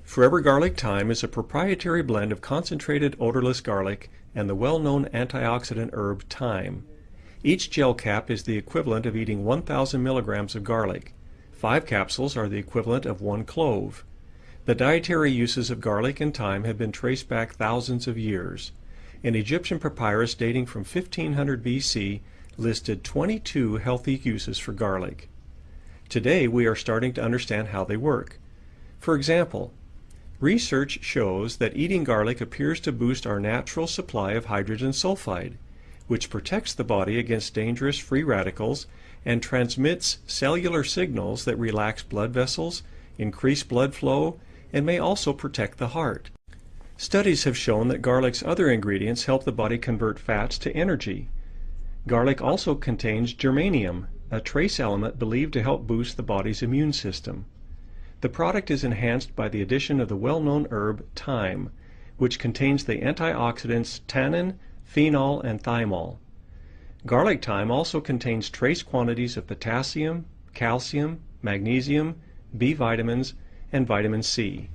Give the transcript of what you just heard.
Forever Garlic-Thyme is a proprietary blend of concentrated odorless garlic and the well-known antioxidant herb thyme. Each gel cap is the equivalent of eating 1,000 milligrams of garlic. 5 capsules are the equivalent of 1 clove. The dietary uses of garlic and thyme have been traced back thousands of years. An Egyptian papyrus dating from 1500 BC listed 22 healthy uses for garlic. Today we are starting to understand how they work. For example, research shows that eating garlic appears to boost our natural supply of hydrogen sulfide, which protects the body against dangerous free radicals and transmits cellular signals that relax blood vessels, increase blood flow, and may also protect the heart. Studies have shown that garlic's other ingredients help the body convert fats to energy. Garlic also contains germanium, a trace element believed to help boost the body's immune system. The product is enhanced by the addition of the well-known herb thyme, which contains the antioxidants tannin, phenol, and thymol. Garlic thyme also contains trace quantities of potassium, calcium, magnesium, B vitamins, and vitamin C.